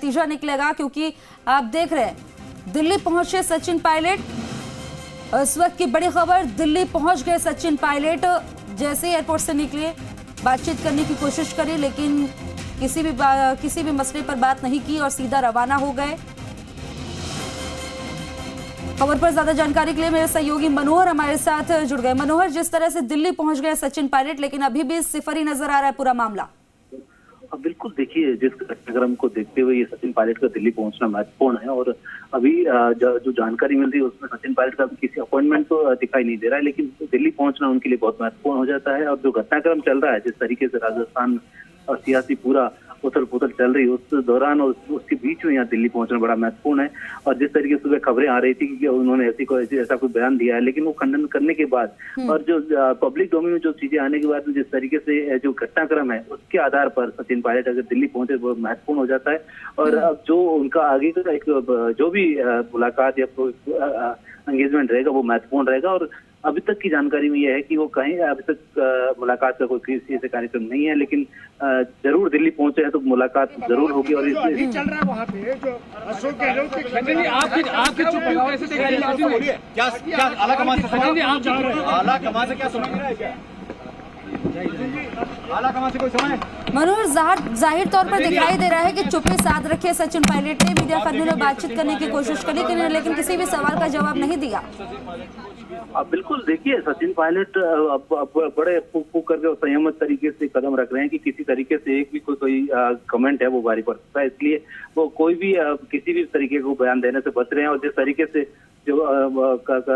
नतीजा निकलेगा, क्योंकि आप देख रहे हैं दिल्ली पहुंचे सचिन पायलट। इस वक्त की बड़ी खबर, दिल्ली पहुंच गए सचिन पायलट। जैसे ही एयरपोर्ट से निकले बातचीत करने की कोशिश करी, लेकिन किसी भी मसले पर बात नहीं की और सीधा रवाना हो गए। खबर पर ज्यादा जानकारी के लिए मेरे सहयोगी मनोहर हमारे साथ जुड़ गए। मनोहर, जिस तरह से दिल्ली पहुंच गए सचिन पायलट, लेकिन अभी भी सिफर ही नजर आ रहा है पूरा मामला। बिल्कुल, देखिए जिस घटनाक्रम को देखते हुए ये सचिन पायलट का दिल्ली पहुंचना महत्वपूर्ण है और अभी जो जानकारी मिल रही है उसमें सचिन पायलट का किसी अपॉइंटमेंट तो दिखाई नहीं दे रहा है, लेकिन दिल्ली पहुंचना उनके लिए बहुत महत्वपूर्ण हो जाता है। और जो घटनाक्रम चल रहा है, जिस तरीके से राजस्थान और सियासी पूरा उथल पुथल चल रही है, उस दौरान और उसके बीच में यहाँ दिल्ली पहुंचना बड़ा महत्वपूर्ण है। और जिस तरीके से सुबह खबरें आ रही थी कि उन्होंने ऐसा कोई बयान दिया है, लेकिन वो खंडन करने के बाद और जो पब्लिक डोमेन में जो चीजें आने के बाद जिस तरीके से जो घटनाक्रम है उसके आधार पर सचिन पायलट अगर दिल्ली पहुंचे वो महत्वपूर्ण हो जाता है। और अब जो उनका आगे का एक जो भी मुलाकात या एंगेजमेंट रहेगा वो महत्वपूर्ण रहेगा। और अभी तक की जानकारी में यह है कि वो कहीं अभी तक मुलाकात का कोई किसी ऐसे कार्यक्रम नहीं है, लेकिन जरूर दिल्ली पहुंचे हैं तो मुलाकात जरूर होगी। और चल रहा है वहाँ पे जो अशोक गहलोत के आपकी चुप्पी कैसे देखा क्या आला कमान से आला कमान से क्या समझ रहा है क्या? आला कमान से कोई समझ? मनोहर, जाहिर तौर पर दिखाई दे रहा है कि चुप्पी साध रखी है सचिन पायलट ने। मीडिया कर्मियों ने बातचीत करने की कोशिश करी, लेकिन किसी भी सवाल का जवाब नहीं दिया। बिल्कुल, देखिए सचिन पायलट अब बड़े फूक करके और संयमित तरीके से कदम रख रहे हैं कि किसी तरीके से एक भी कोई कमेंट है वो भारी पड़ सकता है, इसलिए वो कोई भी किसी भी तरीके को बयान देने से बच रहे हैं। और जिस तरीके से जो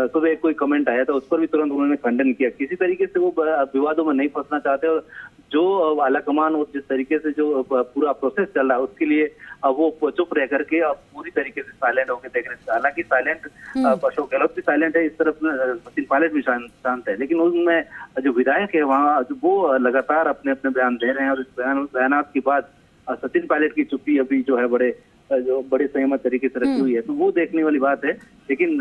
सुबह कोई कमेंट आया था उस पर भी तुरंत उन्होंने खंडन किया। किसी तरीके से वो विवादों में नहीं फंसना चाहते और जो आलाकमान और जिस तरीके से जो पूरा प्रोसेस चल रहा है उसके लिए अब वो चुप रह करके अब पूरी तरीके से साइलेंट होकर देख रहे हैं। हालांकि साइलेंट अशोक गहलोत भी साइलेंट है, इस तरफ सचिन पायलट भी शांत है, लेकिन उनमें जो विधायक है वहाँ वो लगातार अपने अपने बयान दे रहे हैं। और इस बयानात के बाद सचिन पायलट की चुप्पी अभी जो है बड़े संयमित तरीके से रखी हुई है, तो वो देखने वाली बात है। लेकिन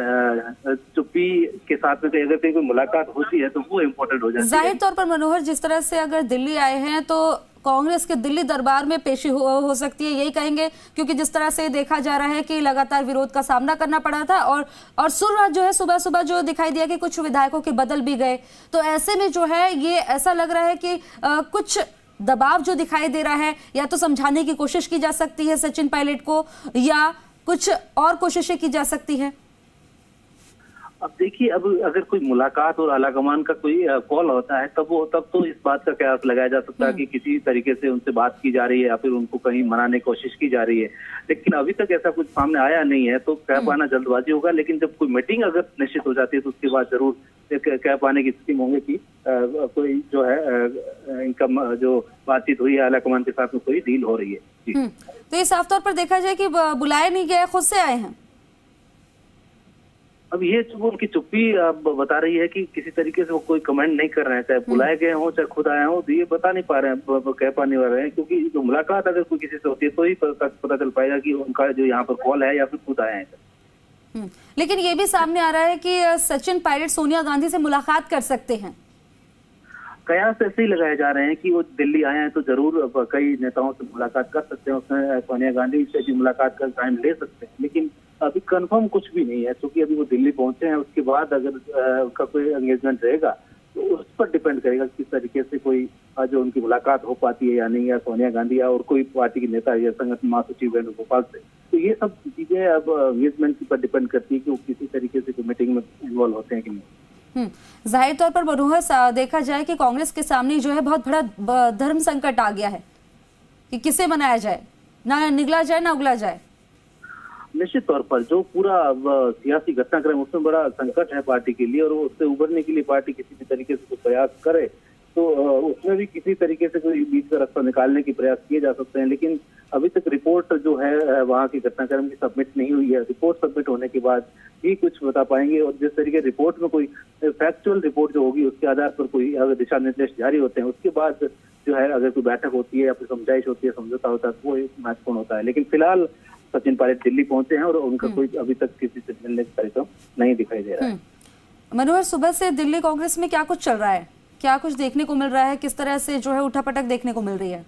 चुप्पी के साथ में अगर कोई मुलाकात होती है तो वो इम्पोर्टेंट हो जाती है। जाहिर तौर पर मनोहर, जिस तरह से अगर दिल्ली आए हैं तो कांग्रेस के दिल्ली दरबार में पेशी हो सकती है, यही कहेंगे, क्योंकि जिस तरह से देखा जा रहा है कि लगातार विरोध का सामना करना पड़ा था और सुर जो है सुबह सुबह जो दिखाई दिया कि कुछ विधायकों के बदल भी गए, तो ऐसे में जो है ये ऐसा लग रहा है कि कुछ दबाव जो दिखाई दे रहा है, या तो समझाने की कोशिश की जा सकती है सचिन पायलट को, या कुछ और कोशिशें की जा सकती है। अब देखिए, अब अगर कोई मुलाकात और आलाकमान का कोई कॉल होता है तब तो इस बात का कयास लगाया जा सकता है कि किसी तरीके से उनसे बात की जा रही है या फिर उनको कहीं मनाने की कोशिश की जा रही है। लेकिन अभी तक ऐसा कुछ सामने आया नहीं है, तो कह पाना जल्दबाजी होगा। लेकिन जब कोई मीटिंग अगर निश्चित हो जाती है तो उसके बाद जरूर कह पाने की स्थिति होंगे कि कोई जो है इनका जो बातचीत हुई है आलाकमान के साथ में कोई डील हो रही है। तो ये साफ तौर पर देखा जाए कि बुलाए नहीं गए, खुद से आए हैं। अब ये उनकी चुप्पी बता रही है कि किसी तरीके से वो कोई कमेंट नहीं कर रहे हैं, चाहे बुलाए गए हों चाहे खुद आए हों, तो ये बता नहीं पा रहे हैं, कह पाने वाले हैं। क्योंकि जो मुलाकात अगर कोई किसी से होती है तो ही पता चल पाएगा कि उनका जो यहाँ पर कॉल है या फिर खुद आए हैं। लेकिन ये भी सामने आ रहा है कि सचिन पायलट सोनिया गांधी से मुलाकात कर सकते हैं। कयास ऐसे ही लगाए जा रहे हैं कि वो दिल्ली आए हैं तो जरूर कई नेताओं से मुलाकात कर सकते हैं, उसमें सोनिया गांधी से भी मुलाकात का टाइम ले सकते हैं। लेकिन अभी कंफर्म कुछ भी नहीं है, क्योंकि अभी वो दिल्ली पहुंचे हैं। उसके बाद अगर उनका कोई एंगेजमेंट रहेगा तो उस पर डिपेंड करेगा किस तरीके से कोई जो उनकी मुलाकात हो पाती है या नहीं, या सोनिया गांधी या और कोई पार्टी के नेता या संगठन महासचिव वेणुगोपाल से। तो ये सब चीजें अब एंगेजमेंट पर डिपेंड करती है कि वो किसी तरीके से मीटिंग में इन्वॉल्व होते हैं कि नहीं। जाहिर तौर पर मनोहर, देखा जाए कि कांग्रेस के सामने जो है बहुत बड़ा धर्म संकट आ गया है कि किसे मनाया जाए, ना निगला जाए ना उगला जाए। निश्चित तौर पर जो पूरा सियासी घटनाक्रम उसमें बड़ा संकट है पार्टी के लिए, और उससे उभरने के लिए पार्टी किसी भी तरीके से प्रयास करे तो उसमें भी किसी तरीके से कोई बीच का रास्ता निकालने की प्रयास किए जा सकते हैं। लेकिन अभी तक रिपोर्ट जो है वहाँ की घटनाक्रम की सबमिट नहीं हुई है। रिपोर्ट सबमिट होने के बाद ही कुछ बता पाएंगे, और जिस तरीके रिपोर्ट में कोई फैक्चुअल रिपोर्ट जो होगी उसके आधार पर कोई अगर दिशा निर्देश जारी होते हैं उसके बाद जो है अगर कोई बैठक होती है या फिर समझाइश होती है, समझौता होता है, तो वो महत्वपूर्ण होता है। लेकिन फिलहाल सचिन पायलट दिल्ली पहुंचे हैं और उनका कोई अभी तक किसी से मिलने का कार्यक्रम नहीं दिखाई दे रहा है। मनोहर, सुबह से दिल्ली कांग्रेस में क्या कुछ चल रहा है, क्या कुछ देखने को मिल रहा है, किस तरह से जो है उठापटक देखने को मिल रही है?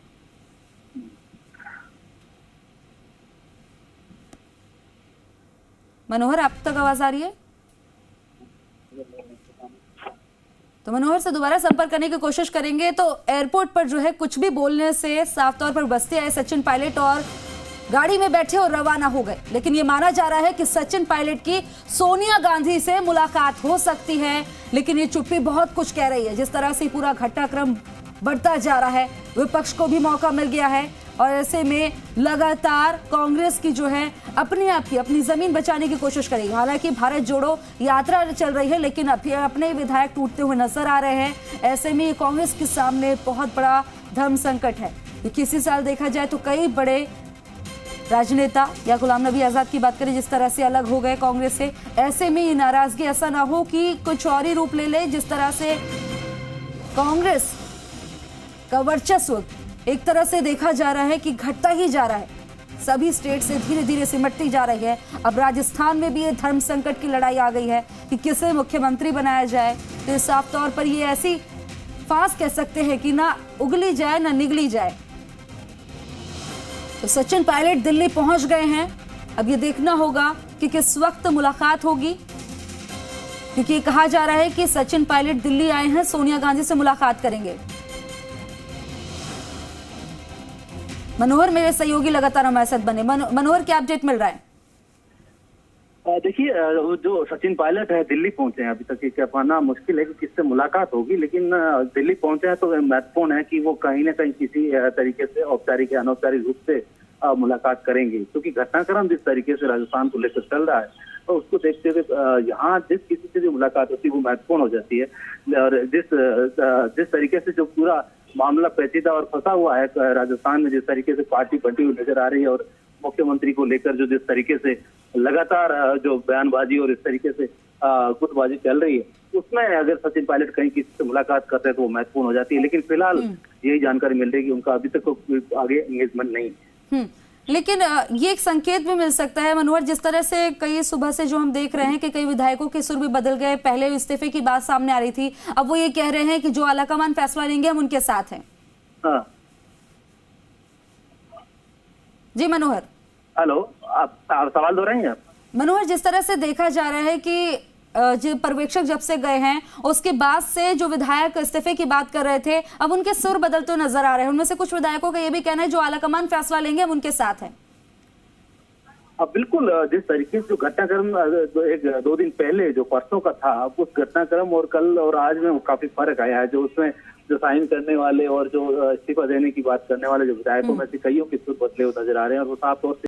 मनोहर, आप तक आवाज आ रही है? तो मनोहर से दोबारा संपर्क करने की कोशिश करेंगे। तो एयरपोर्ट पर जो है कुछ भी बोलने से साफ तौर पर बस्ती आए सचिन पायलट और गाड़ी में बैठे और रवाना हो गए। लेकिन ये माना जा रहा है कि सचिन पायलट की सोनिया गांधी से मुलाकात हो सकती है, लेकिन ये चुप्पी बहुत कुछ कह रही है। जिस तरह से पूरा घटनाक्रम बढ़ता जा रहा है, विपक्ष को भी मौका मिल गया है और ऐसे में लगातार कांग्रेस की जो है अपनी जमीन बचाने की कोशिश करेगी। हालांकि भारत जोड़ो यात्रा चल रही है, लेकिन अभी अपने विधायक टूटते हुए नजर आ रहे हैं। ऐसे में कांग्रेस के सामने बहुत बड़ा धर्म संकट है। किसी साल देखा जाए तो कई बड़े राजनेता या गुलाम नबी आजाद की बात करें, जिस तरह से अलग हो गए कांग्रेस से। ऐसे में ये नाराजगी ऐसा ना हो कि कुछ और ही रूप ले ले। जिस तरह से कांग्रेस का वर्चस्व एक तरह से देखा जा रहा है कि घटता ही जा रहा है, सभी स्टेट से धीरे धीरे सिमटती जा रही है। अब राजस्थान में भी ये धर्म संकट की लड़ाई आ गई है कि किसे मुख्यमंत्री बनाया जाए। तो साफ तौर पर ये ऐसी फांस कह सकते हैं कि ना उगली जाए ना निगली जाए। तो सचिन पायलट दिल्ली पहुंच गए हैं। अब ये देखना होगा कि किस वक्त मुलाकात होगी, क्योंकि ये कहा जा रहा है कि सचिन पायलट दिल्ली आए हैं, सोनिया गांधी से मुलाकात करेंगे। मनोहर मेरे सहयोगी लगातार हमारे साथ बने। मनोहर, क्या अपडेट मिल रहा है? देखिए, जो सचिन पायलट है दिल्ली पहुंचे हैं, अभी तक ये कह पाना मुश्किल है कि किससे मुलाकात होगी, लेकिन दिल्ली पहुंचे हैं तो महत्वपूर्ण है कि वो कहीं ना कहीं किसी तरीके से औपचारिक या अनौपचारिक रूप से मुलाकात करेंगे। क्योंकि घटनाक्रम जिस तरीके से राजस्थान को लेकर चल रहा है, तो उसको देखते हुए यहाँ जिस किसी से भी मुलाकात होती है वो महत्वपूर्ण हो जाती है। और जिस तरीके से जो पूरा मामला पेचीदा और फंसा हुआ है राजस्थान में, जिस तरीके से पार्टी बंटी हुई नजर आ रही है और मुख्यमंत्री को लेकर जो जिस तरीके से लगातार जो बयानबाजी और इस तरीके से गुटबाजी चल रही है, उसमें अगर सचिन पायलट कहीं किसी से मुलाकात करते हैं तो वो महत्वपूर्ण हो जाती है। लेकिन फिलहाल यही जानकारी मिल रही है कि उनका अभी तक आगे एंगेजमेंट नहीं। लेकिन ये एक संकेत भी मिल सकता है मनोहर, जिस तरह से कई सुबह से जो हम देख रहे हैं कि कई विधायकों के सुर भी बदल गए। पहले इस्तीफे की बात सामने आ रही थी, अब वो ये कह रहे हैं कि जो आलाकमान फैसला लेंगे हम उनके साथ हैं। हाँ जी मनोहर। हेलो, आप सवाल दोहराएंगे आप? मनोहर, जिस तरह से देखा जा रहा है कि जो पर्यवेक्षक जब से गए हैं उसके बाद से जो विधायक इस्तीफे की बात कर रहे थे, अब उनके सुर बदलते नजर आ रहे हैं। उनमें से कुछ विधायकों का ये भी कहना है जो आलाकमान फैसला लेंगे हम उनके साथ हैं। अब बिल्कुल जिस तरीके से जो घटनाक्रम 1-2 दिन पहले जो परसों का था, उस घटनाक्रम और कल और आज में काफी फर्क आया है। जो उसमें जो साइन करने वाले और जो इस्तीफा देने की बात करने वाले जो विधायकों में से कईयों के सुर बदले हुए नजर आ रहे हैं और वो साफ तौर से